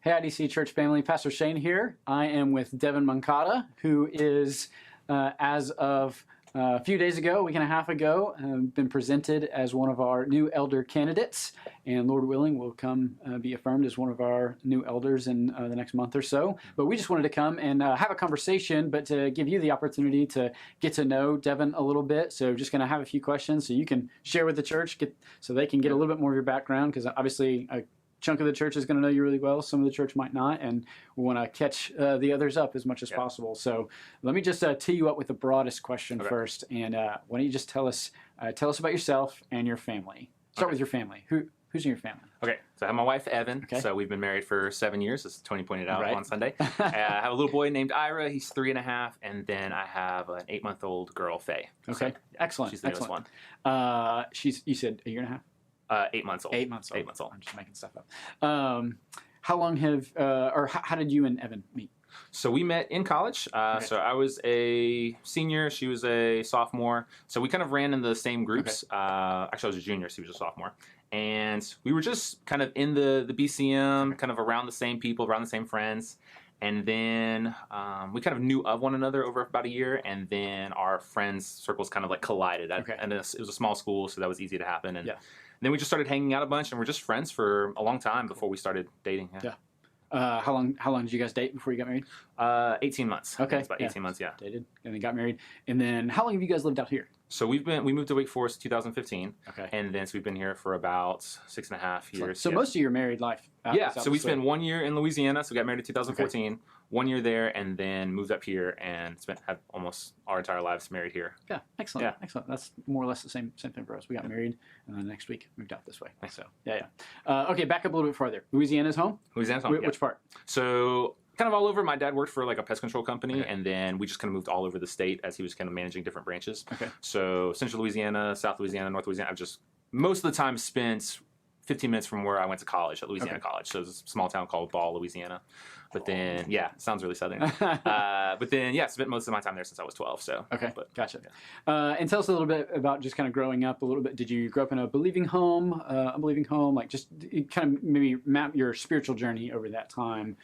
Hey, IDC Church family, Pastor Shane here. I am with Devin Moncada, who is, as of a few days ago, a week and a half ago, been presented as one of our new elder candidates, and Lord willing, will come be affirmed as one of our new elders in the next month or so. But we just wanted to come and have a conversation, but to give you the opportunity to get to know Devin a little bit. So just going to have a few questions so you can share with the church, so they can get a little bit more of your background, because obviously chunk of the church is going to know you really well. Some of the church might not, and we want to catch the others up as much as possible. So let me just tee you up with the broadest question first, and why don't you just tell us about yourself and your family. Start with your family. Who's in your family? Okay, so I have my wife, Evan. Okay. So we've been married for 7 years, as Tony pointed out on Sunday. I have a little boy named Ira. He's 3.5. And then I have an 8-month-old girl, Faye. Okay, so excellent. She's the newest one. You said a year and a half? 8 months old. 8 months old. 8 months old. I'm just making stuff up. How long how did you and Evan meet? So we met in college. So I was a senior. She was a sophomore. So we kind of ran in the same groups. Actually, I was a junior. So she was a sophomore. And we were just kind of in the BCM, kind of around the same people, around the same friends. And then we kind of knew of one another over about a year. And then our friends' circles kind of like collided. And it was a small school, so that was easy to happen. And then we just started hanging out a bunch, and we're just friends for a long time before we started dating. How long did you guys date before you got married? 18 months. Okay. It's about 18 months, Dated and then got married. And then how long have you guys lived out here? So we moved to Wake Forest in 2015. Okay. And then so we've been here for about 6.5 years. So most of your married life. So we spent 1 year in Louisiana. So we got married in 2014. 1 year there, and then moved up here and have almost our entire lives married here. Yeah, excellent. Yeah. Excellent. That's more or less the same thing for us. We got married, and then next week moved out this way. So okay, back up a little bit farther. Louisiana's home? Louisiana's home. Which part? So kind of all over. My dad worked for like a pest control company, and then we just kind of moved all over the state as he was kind of managing different branches. Okay. So Central Louisiana, South Louisiana, North Louisiana. I've just most of the time spent 15 minutes from where I went to college at Louisiana College. So it's a small town called Ball, Louisiana. But then, it sounds really southern. But then, spent most of my time there since I was 12. So gotcha. Yeah. And tell us a little bit about just kind of growing up a little bit. Did you grow up in a believing home? Like just kind of maybe map your spiritual journey over that time.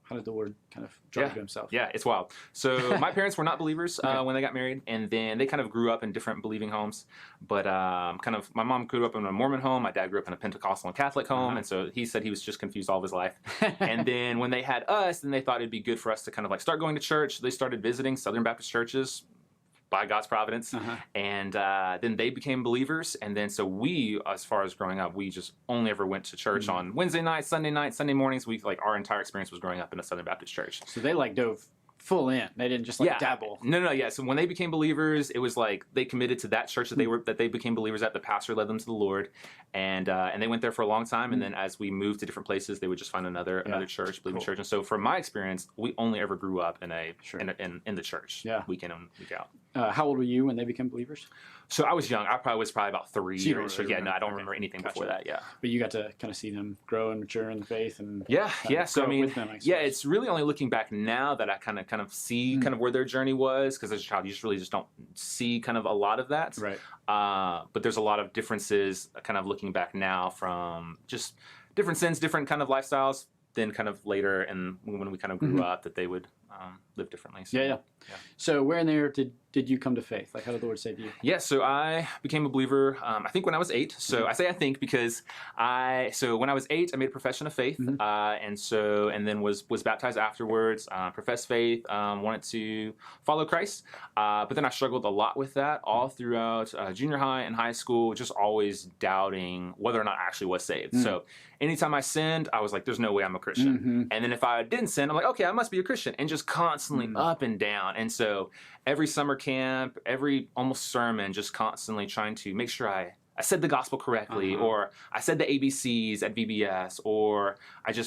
How did the Lord kind of draw you to himself? Yeah, it's wild. So my parents were not believers when they got married, and then they kind of grew up in different believing homes. But my mom grew up in a Mormon home. My dad grew up in a Pentecostal and Catholic home, and so he said he was just confused all of his life. And then when they had us, then they thought it'd be good for us to kind of like start going to church. They started visiting Southern Baptist churches by God's providence. And then they became believers. And then so we, as far as growing up, we just only ever went to church on Wednesday nights, Sunday mornings. Our entire experience was growing up in a Southern Baptist church. So they dove full in. They didn't just dabble. No. So when they became believers, it was like they committed to that church that they became believers at. The pastor led them to the Lord, and they went there for a long time. And then as we moved to different places, they would just find another church, believing church. And so from my experience, we only ever grew up in the church, week in and week out. How old were you when they became believers? So I was young. I probably was about 3 years. So I don't remember anything before that. Yeah. But you got to kind of see them grow and mature in the faith, and So I mean, with them, it's really only looking back now that I kind of see kind of where their journey was, because as a child, you just really don't see kind of a lot of that. Right. But there's a lot of differences kind of looking back now from just different sins, different kind of lifestyles. Then kind of later, and when we kind of grew up, that they would live differently. So, So where in there did you come to faith? Like, how did the Lord save you? Yeah, so I became a believer, I think when I was 8. So I say I think because when I was 8, I made a profession of faith, and then was baptized afterwards, professed faith, wanted to follow Christ. But then I struggled a lot with that all throughout junior high and high school, just always doubting whether or not I actually was saved. So anytime I sinned, I was like, there's no way I'm a Christian. And then if I didn't sin, I'm like, okay, I must be a Christian, and just constantly up and down. And so every summer camp, every almost sermon, just constantly trying to make sure I said the gospel correctly, or I said the ABCs at VBS, or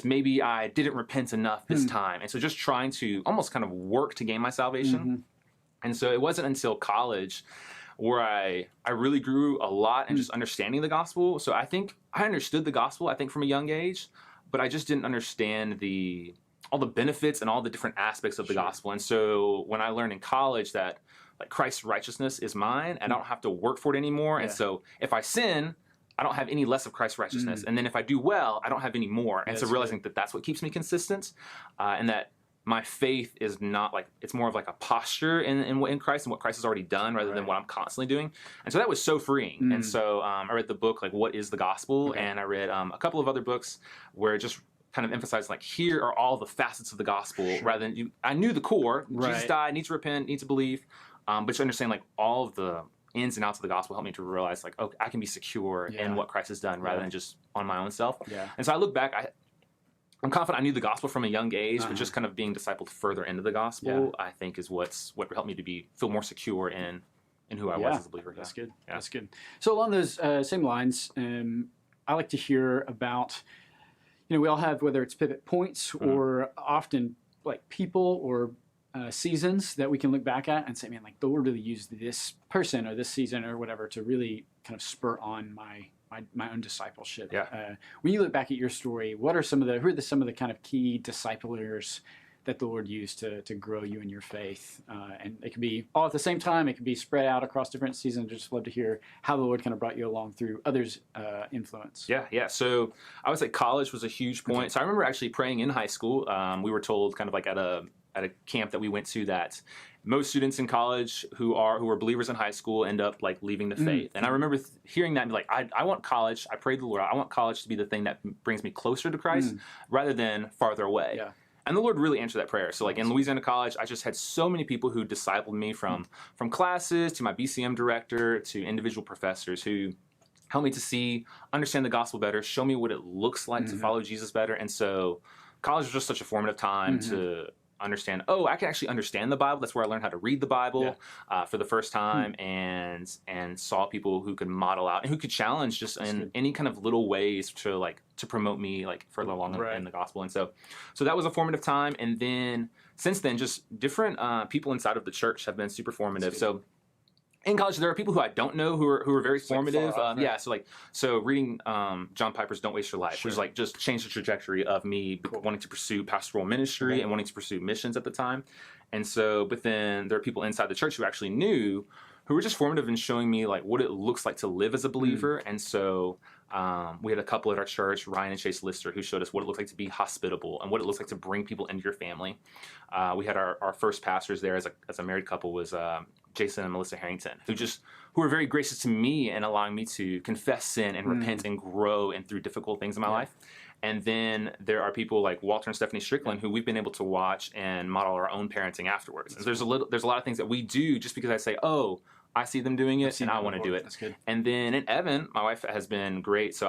maybe I didn't repent enough this time. And so just trying to almost kind of work to gain my salvation. And so it wasn't until college where I really grew a lot in just understanding the gospel. So I think I understood the gospel, from a young age, but I just didn't understand all the benefits and all the different aspects of the gospel. And so when I learned in college that like Christ's righteousness is mine, and I don't have to work for it anymore. And so if I sin, I don't have any less of Christ's righteousness. And then if I do well, I don't have any more. And so realizing that that's what keeps me consistent, and that my faith is not like, it's more of like a posture in Christ and what Christ has already done rather than what I'm constantly doing. And so that was so freeing. And so I read the book, like, What is the Gospel? And I read a couple of other books where it just kind of emphasized, like, here are all the facets of the gospel rather than I knew the core. Jesus died, need to repent, need to believe. But to understand, like, all of the ins and outs of the gospel helped me to realize, like, okay, I can be secure in what Christ has done rather than just on my own self. And so I look back, I'm confident I knew the gospel from a young age, but just kind of being discipled further into the gospel, I think, is what helped me to feel more secure in who I was as a believer. That's good. Yeah. That's good. So along those same lines, I like to hear about, we all have, whether it's pivot points or often like people or seasons that we can look back at and say, man, like the Lord really used this person or this season or whatever to really kind of spur on my own discipleship. When you look back at your story, who are some of the kind of key disciplers that the Lord used to grow you in your faith? And it can be all at the same time. It can be spread out across different seasons. I'd just love to hear how the Lord kind of brought you along through others' influence. Yeah. So I would say college was a huge point. So I remember actually praying in high school. We were told kind of like at a camp that we went to that most students in college who are believers in high school end up like leaving the faith. And I remember hearing that and be like, I want college. I prayed to the Lord, I want college to be the thing that brings me closer to Christ rather than farther away. And the Lord really answered that prayer. So like in Louisiana College, I just had so many people who discipled me from classes to my BCM director to individual professors who helped me to understand the gospel better, show me what it looks like to follow Jesus better. And so college was just such a formative time to understand, I can actually understand the Bible. That's where I learned how to read the Bible for the first time and saw people who could model out and who could challenge just in any kind of little ways to promote me like further along in the gospel. And so that was a formative time. And then since then, just different people inside of the church have been super formative. So in college, there are people who I don't know who are very formative. So reading John Piper's "Don't Waste Your Life," which like just changed the trajectory of me wanting to pursue pastoral ministry and wanting to pursue missions at the time. And so, but then there are people inside the church who actually knew, who were just formative in showing me like what it looks like to live as a believer. And so we had a couple at our church, Ryan and Chase Lister, who showed us what it looks like to be hospitable and what it looks like to bring people into your family. We had our first pastors there as a married couple was Jason and Melissa Harrington, who were very gracious to me and allowing me to confess sin and repent and grow and through difficult things in my life. And then there are people like Walter and Stephanie Strickland who we've been able to watch and model our own parenting afterwards. And there's a lot of things that we do just because I say, I see them doing it and I want to do it. That's good. And then in Evan, my wife has been great. So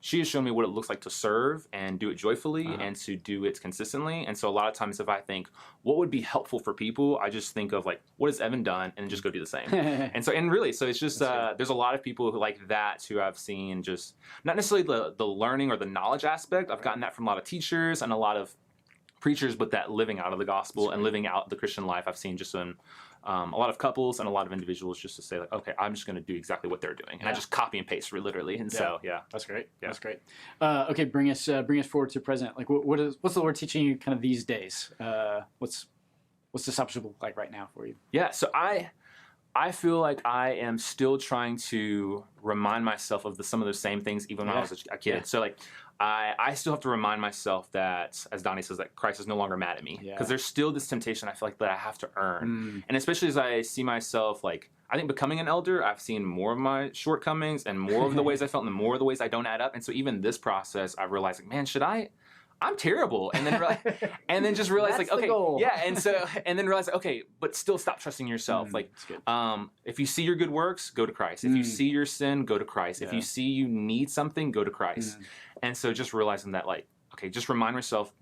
she has shown me what it looks like to serve and do it joyfully and to do it consistently. And so a lot of times if I think, what would be helpful for people, I just think of like, what has Evan done? And just go do the same. So it's just, there's a lot of people who like that who I've seen just, not necessarily the learning or the knowledge aspect. I've gotten that from a lot of teachers and a lot of preachers, but that living out of the gospel and living out the Christian life, I've seen just in a lot of couples and a lot of individuals just to say like, okay, I'm just going to do exactly what they're doing, and I just copy and paste literally. And so that's great. That's great. Okay, bring us forward to present. Like, what's the Lord teaching you kind of these days? What's discipleship look like right now for you? Yeah, so I feel like I am still trying to remind myself of some of those same things even when I was a kid. So like I still have to remind myself that, as Donnie says, that Christ is no longer mad at me. Because there's still this temptation I feel like that I have to earn. And especially as I see myself, like, I think becoming an elder, I've seen more of my shortcomings and more of the ways I felt and more of the ways I don't add up. And so even this process, I've realized, like, man, I'm terrible. And then just realize like, okay, and then realize, okay, but still stop trusting yourself. Like, if you see your good works, go to Christ. If you see your sin, go to Christ. If you see you need something, go to Christ. And so just realizing that, like, okay, just remind myself,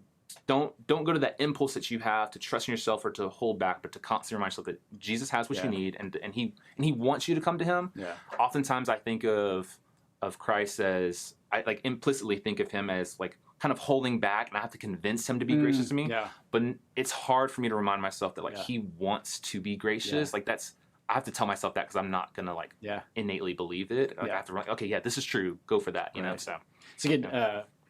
don't go to that impulse that you have to trust in yourself or to hold back, but to constantly remind yourself that Jesus has what you need and he wants you to come to him. Oftentimes I think of Christ as, I like implicitly think of him as like kind of holding back, and I have to convince him to be gracious to me. But it's hard for me to remind myself that like he wants to be gracious. Like I have to tell myself that because I'm not gonna like innately believe it. Like, I have to like, okay, this is true. Go for that. You know. So it's a good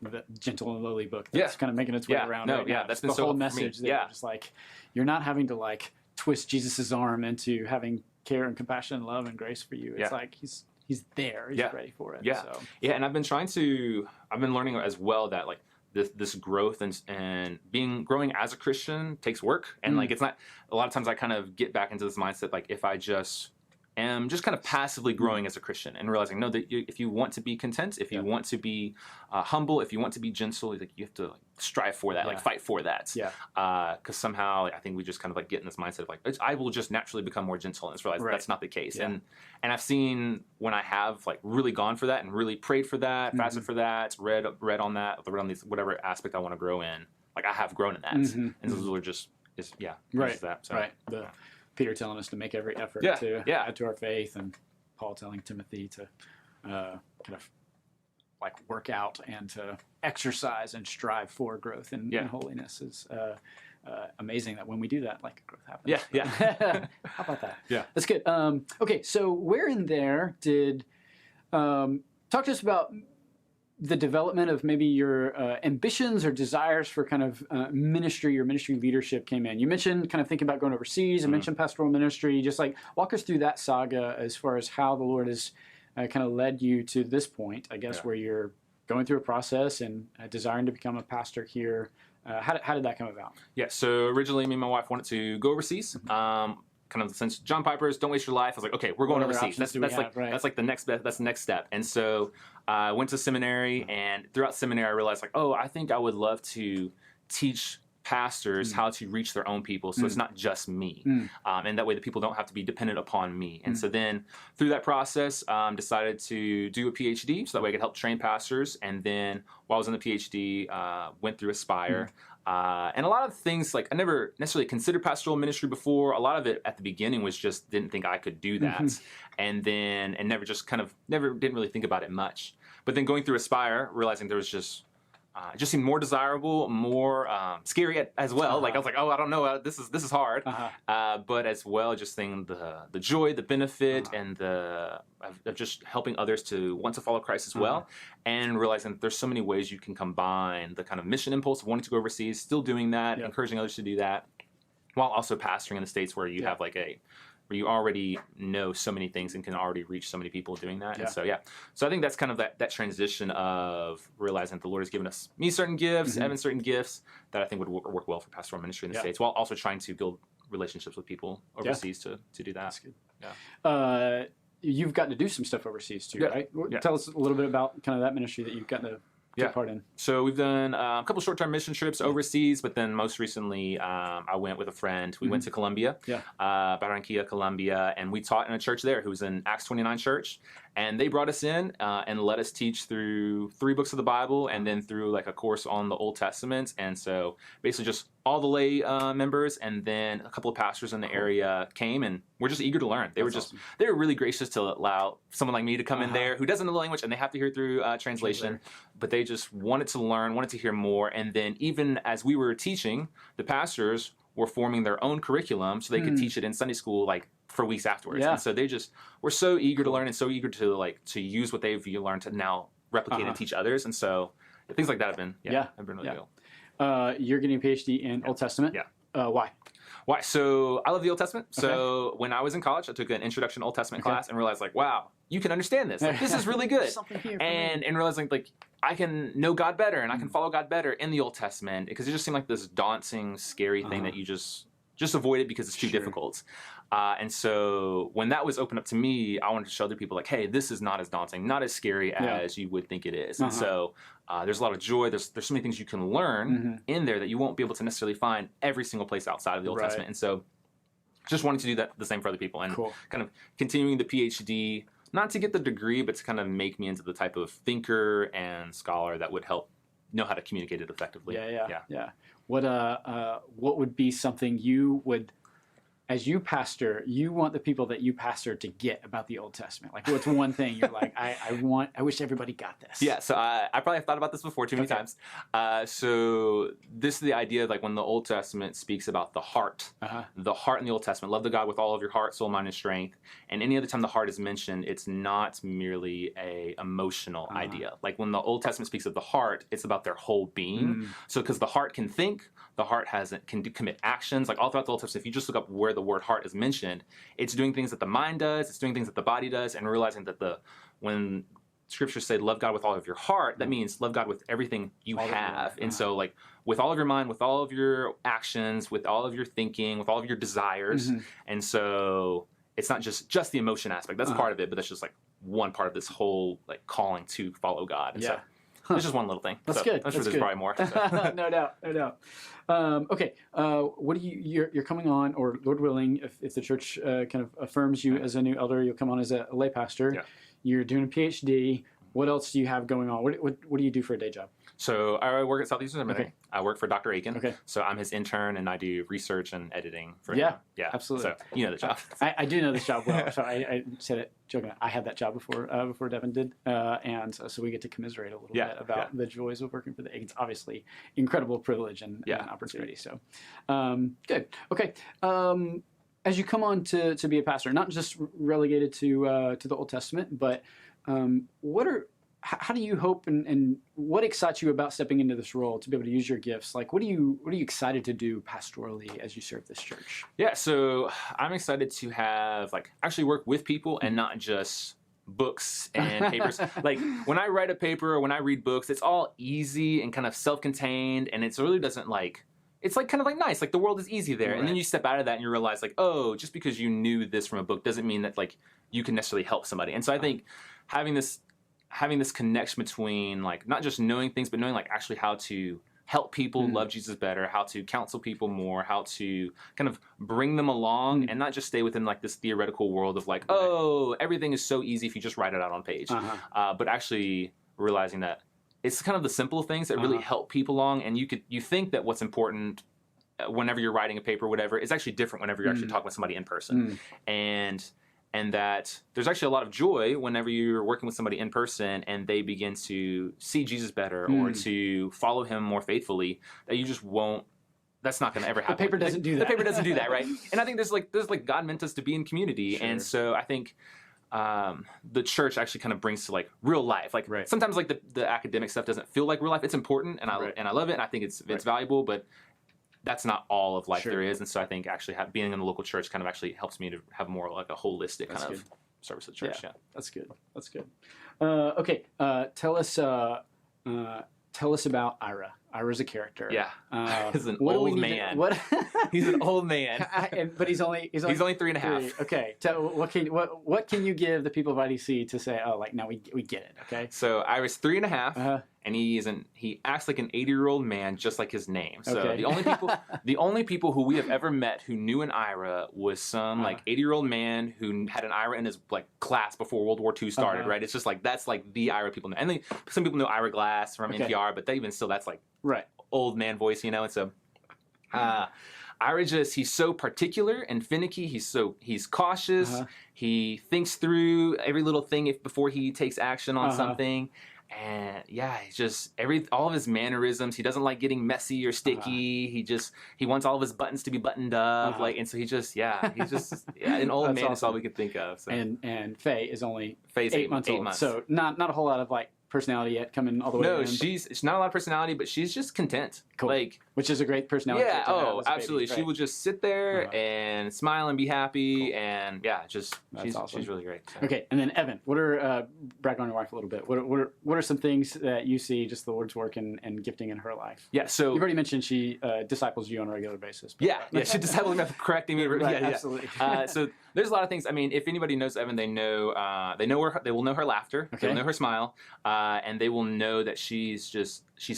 the Gentle and Lowly book that's kind of making its way around. That's been the so whole message. There, just like you're not having to like twist Jesus's arm into having care and compassion and love and grace for you. It's like he's there. He's ready for it. Yeah. So. Yeah. And I've been learning as well that like this growth and growing as a Christian takes work. And like, it's not, a lot of times I kind of get back into this mindset, like if I just am just kind of passively growing as a Christian and realizing, no, that if you want to be content, if you want to be humble, if you want to be gentle, like you have to like, strive for that, like fight for that. Yeah. Because somehow I think we just kind of like get in this mindset of like, I will just naturally become more gentle, and it's realized that's not the case. Yeah. And I've seen when I have like really gone for that and really prayed for that, fasted for that, read on that, read on these whatever aspect I want to grow in, like I have grown in that. And those are just that. So. Right. Peter telling us to make every effort to add to our faith, and Paul telling Timothy to kind of like work out and to exercise and strive for growth in holiness is amazing that when we do that, like growth happens. Yeah. How about that? Yeah. That's good. Okay, so where in there did talk to us about the development of maybe your ambitions or desires for kind of ministry or ministry leadership came in. You mentioned kind of thinking about going overseas. I mentioned pastoral ministry. Just like walk us through that saga as far as how the Lord has kind of led you to this point, I guess, where you're going through a process and desiring to become a pastor here. How did that come about? Yeah, so originally me and my wife wanted to go overseas. Kind of since John Piper's "Don't Waste Your Life," I was like, okay, we're going overseas. That's like the next step. And so I went to seminary, and throughout seminary, I realized like, oh, I think I would love to teach pastors how to reach their own people, so it's not just me, and that way the people don't have to be dependent upon me. And so then through that process, decided to do a PhD, so that way I could help train pastors. And then while I was in the PhD, went through Aspire. And a lot of things, like I never necessarily considered pastoral ministry before. A lot of it at the beginning was just didn't think I could do that, and never didn't really think about it much. But then going through Aspire, realizing there was just it just seemed more desirable, more scary as well. Like I was like, oh, I don't know, this is hard. But as well, just seeing the joy, the benefit, and of just helping others to want to follow Christ as well, and realizing that there's so many ways you can combine the kind of mission impulse of wanting to go overseas, still doing that, encouraging others to do that, while also pastoring in the States where you have like where you already know so many things and can already reach so many people doing that. And so I think that's kind of that transition of realizing that the Lord has given me certain gifts, Evan certain gifts that I think would work well for pastoral ministry in the States, while also trying to build relationships with people overseas to do that. That's good. Yeah. You've gotten to do some stuff overseas too, right? Tell us a little bit about kind of that ministry that you've gotten to take part in. So we've done a couple short-term mission trips overseas, but then most recently I went with a friend. We went to Colombia, Barranquilla, Colombia, and we taught in a church there who was an Acts 29 church. And they brought us in and let us teach through 3 books of the Bible, and then through like a course on the Old Testament. And so basically just all the lay members, and then a couple of pastors in the area came, and we're just eager to learn. They were really gracious to allow someone like me to come in there who doesn't know the language, and they have to hear through translation, but they just wanted to learn, wanted to hear more. And then even as we were teaching, the pastors were forming their own curriculum so they could teach it in Sunday school like for weeks afterwards. And so they just were so eager to learn and so eager to use what they've learned to now replicate and teach others. And so things like that have been really cool. You're getting a PhD in Old Testament. Why? Why? So I love the Old Testament. So when I was in college, I took an introduction to Old Testament class and realized like, wow, you can understand this. Like, this is really good. And realizing like I can know God better and I can follow God better in the Old Testament, because it just seemed like this daunting, scary thing that you just avoid it because it's too difficult. And so when that was opened up to me, I wanted to show other people like, hey, this is not as daunting, not as scary as you would think it is. And so there's a lot of joy. There's so many things you can learn in there that you won't be able to necessarily find every single place outside of the Old Testament. And so just wanting to do that the same for other people, and kind of continuing the PhD, not to get the degree, but to kind of make me into the type of thinker and scholar that would help know how to communicate it effectively. What would be something you would, as you pastor, you want the people that you pastor to get about the Old Testament? Like, what's one thing you're like, I wish everybody got this? Yeah, so I probably have thought about this before too many times. So this is the idea of like when the Old Testament speaks about the heart in the Old Testament, love the God with all of your heart, soul, mind, and strength. And any other time the heart is mentioned, it's not merely a emotional idea. Like when the Old Testament speaks of the heart, it's about their whole being. So because the heart can think, the heart can commit actions. Like all throughout the Old Testament, if you just look up where the word heart is mentioned, it's doing things that the mind does, it's doing things that the body does, and realizing that when scriptures say love God with all of your heart, that means love God with everything you have. And so like with all of your mind, with all of your actions, with all of your thinking, with all of your desires. And so it's not just the emotion aspect. That's part of it, but that's just like one part of this whole like calling to follow God. And so it's just one little thing. That's so good. I'm sure there's probably more. So. No doubt, no doubt. Okay, what do you're coming on, or Lord willing, if the church kind of affirms you as a new elder, you'll come on as a lay pastor. Yeah. You're doing a PhD. What else do you have going on? What do you do for a day job? So I work at Southeastern Seminary. Okay. I work for Dr. Aiken. Okay. So I'm his intern, and I do research and editing for him. Yeah, absolutely. So you know the job. I do know this job well. So I said it joking. I had that job before Devin did, and so we get to commisserate a little bit about the joys of working for the Aikens. Obviously, incredible privilege and opportunity. So good. Okay. As you come on to be a pastor, not just relegated to the Old Testament, but how do you hope and what excites you about stepping into this role to be able to use your gifts? Like, what are you excited to do pastorally as you serve this church? Yeah, so I'm excited to have actually work with people and not just books and papers. Like when I write a paper or when I read books, it's all easy and kind of self-contained, and it really doesn't it's kind of nice. Like the world is easy there. Right. And then you step out of that and you realize oh, just because you knew this from a book doesn't mean that you can necessarily help somebody. And so I think having this connection between not just knowing things, but knowing actually how to help people love Jesus better, how to counsel people more, how to kind of bring them along and not just stay within this theoretical world of oh, everything is so easy if you just write it out on page. But actually realizing that it's kind of the simple things that really help people along, and you think that what's important whenever you're writing a paper or whatever is actually different whenever you're actually talking with somebody in person. And that there's actually a lot of joy whenever you're working with somebody in person and they begin to see Jesus better or to follow him more faithfully, that you just won't. That's not going to ever happen. The paper doesn't do that. The paper doesn't do that, right? And I think there's God meant us to be in community, and so I think the church actually kind of brings to real life. Sometimes the academic stuff doesn't feel like real life. It's important, and I love it, and I think it's valuable, but that's not all of life there is. And so I think actually being in the local church kind of actually helps me to have more a holistic kind of service of the church. Yeah. That's good. That's good. Okay. Tell us about Ira. Ira's a character. Yeah. He's an old man. He's an old man. But he's only 3.5. Okay. What can you give the people of IDC to say, now we get it, okay? So Ira's 3.5. And he acts like an 80-year-old man, just like his name. So the only people who we have ever met who knew an Ira was some 80-year-old man who had an Ira in his class before World War II started. Right? It's just that's the Ira people know. And some people know Ira Glass from NPR, but even still, that's old man voice, And so Ira he's so particular and finicky. He's cautious. He thinks through every little thing before he takes action on something. And he's just all of his mannerisms. He doesn't like getting messy or sticky. He wants all of his buttons to be buttoned up. And so he's just an old man is all we could think of. So. And Faye is only Faye's 8 months old. So not a whole lot of personality yet coming all the way. No, she's not a lot of personality, but she's just content. Cool. Which is a great personality. Yeah. Oh, absolutely. She will just sit there and smile and be happy, and she's awesome. She's really great. So. Okay, and then Evan, what are brag on your wife a little bit? What are some things that you see just the Lord's work and gifting in her life? Yeah. So you've already mentioned she disciples you on a regular basis. Yeah. She disciples me, correcting me. Right, absolutely. So there's a lot of things. I mean, if anybody knows Evan, they know her. They will know her laughter. Okay. They'll know her smile, and they will know that she's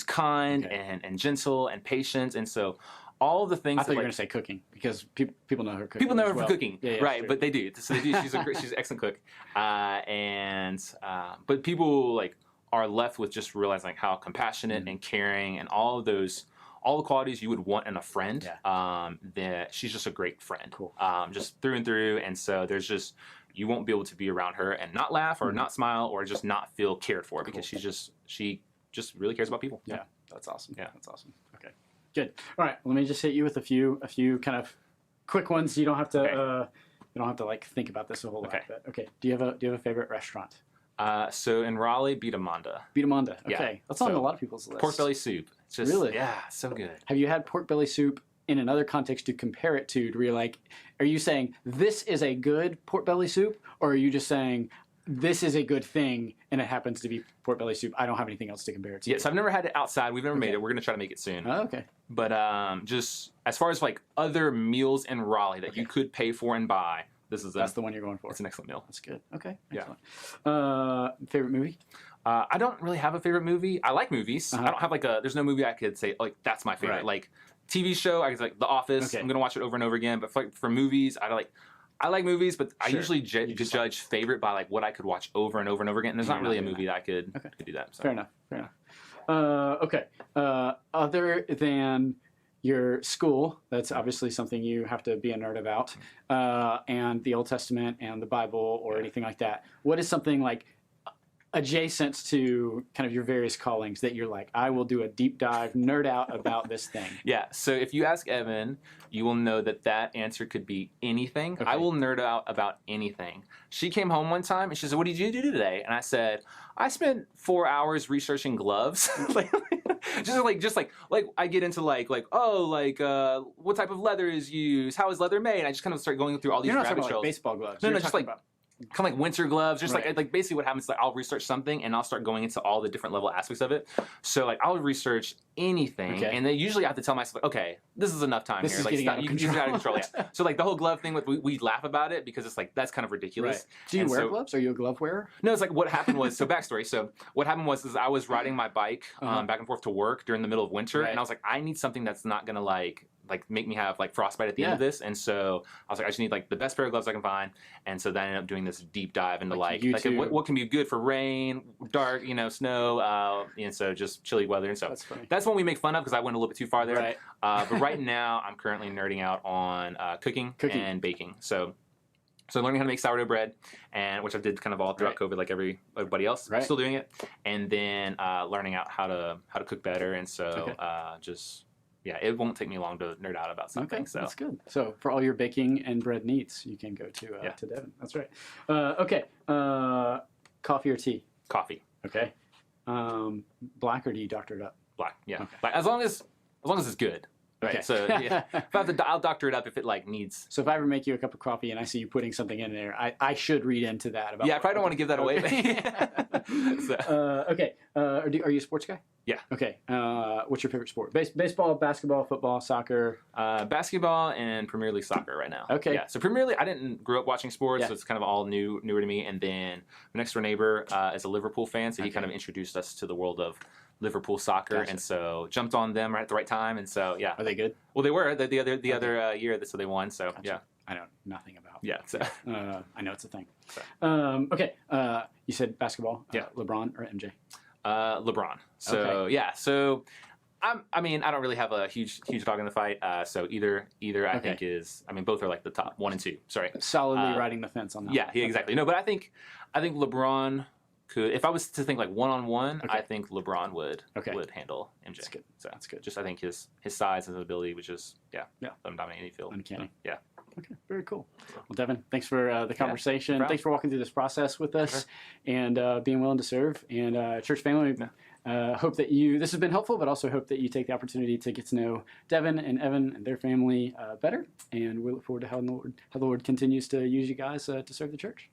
kind and gentle and patient, and so all of the things. I thought you were going to say cooking, because people know her cooking. People know her for cooking, right? Sure. But they do. So they do. She's an excellent cook, but people are left with just realizing how compassionate and caring and all the qualities you would want in a friend. That she's just a great friend. Cool. Just through and through, and so there's just. You won't be able to be around her and not laugh or not smile or just not feel cared for because she just really cares about people. Yeah, that's awesome. Yeah, that's awesome. Okay, good. All right, let me just hit you with a few kind of quick ones. You don't have to think about this a whole lot. But, okay. Do you have a favorite restaurant? So in Raleigh, Beat Amanda. Beat Amanda. Okay, that's on a lot of people's lists. Pork belly soup. It's just, really? Yeah, so good. Have you had pork belly soup in another context to compare it to where you're like, are you saying this is a good pork belly soup, or are you just saying this is a good thing and it happens to be pork belly soup? I don't have anything else to compare it to. Yes, I've never had it outside. We've never made it. We're going to try to make it soon. Oh, okay. But just as far as like other meals in Raleigh that you could pay for and buy, that's the one you're going for. It's an excellent meal. That's good. Okay. Excellent. Yeah. Favorite movie? I don't really have a favorite movie. I like movies. I don't have like there's no movie I could say like that's my favorite. Right. Like TV show, I was like The Office. Okay. I'm gonna watch it over and over again. But for movies, I like movies, but I usually judge favorite by like what I could watch over and over and over again. And there's not really a movie that I could do that. So. Fair enough. Okay. Other than your school, that's obviously something you have to be a nerd about, and the Old Testament and the Bible or anything like that. What is something like adjacent to kind of your various callings that you're like, I will do a deep dive, nerd out about this thing? Yeah, so if you ask Evan, you will know that answer could be anything. Okay. I will nerd out about anything. She came home one time and she said, what did you do today? And I said, I spent 4 hours researching gloves. just like I get into what type of leather is used, how is leather made? And I just kind of start going through all these rabbit trails. Like baseball gloves. No, just like kind of like winter gloves, just like basically what happens is like I'll research something and I'll start going into all the different level aspects of it. So like I'll research anything, and then usually I have to tell myself, okay, this is enough time here. Like stop, you can get out of control. Yeah. So like the whole glove thing, we laugh about it because it's like that's kind of ridiculous. Right. Do you wear gloves? Are you a glove wearer? No, it's like what happened was backstory. So what happened was I was riding my bike back and forth to work during the middle of winter, and I was like, I need something that's not gonna like make me have like frostbite at the end of this. And so I was like, I just need like the best pair of gloves I can find. And so then I ended up doing this deep dive into like what can be good for rain, dark, snow, and so just chilly weather. And so that's one we make fun of because I went a little bit too far there. Right. But right now I'm currently nerding out on cooking and baking. So learning how to make sourdough bread, and which I did kind of all throughout COVID, like everybody else. Right. Still doing it, and then learning out how to cook better. And so yeah, it won't take me long to nerd out about something. Okay, so that's good. So for all your baking and bread needs, you can go to Devin. That's right. Okay. Coffee or tea? Coffee. Okay. Black, or do you doctor it up? Black. Yeah. Okay. Like, as long as it's good. Right. Okay. So yeah, I'll doctor it up if it like needs. So if I ever make you a cup of coffee and I see you putting something in there, I should read into that about. Yeah, I probably don't want to give that away. Okay. Are you a sports guy? Yeah. Okay. What's your favorite sport? Baseball, basketball, football, soccer? Basketball and Premier League soccer right now. Okay. Yeah. So Premier League, I didn't grow up watching sports, so it's kind of all newer to me. And then my next door neighbor is a Liverpool fan, so he kind of introduced us to the world of Liverpool soccer, and so jumped on them right at the right time. And so yeah. Are they good? Well, they were the other year, so they won. So yeah. I know nothing about. Yeah. So. I know it's a thing. So. Okay. You said basketball. Yeah. LeBron or MJ? LeBron. So yeah. So I don't really have a huge dog in the fight. So either I think is. Both are like the top 1 and 2. Sorry. Solidly riding the fence on that. Yeah. Exactly. No, but I think LeBron could. If I was to think like one-on-one, I think LeBron would handle MJ. That's good. So that's good. Just I think his size and his ability was just let him dominate any field. Uncanny. So, yeah. Okay, very cool. Well, Devin, thanks for the conversation. Thanks for walking through this process with us and being willing to serve. And church family, hope that this has been helpful, but also hope that you take the opportunity to get to know Devin and Evan and their family better. And we look forward to how the Lord continues to use you guys to serve the church.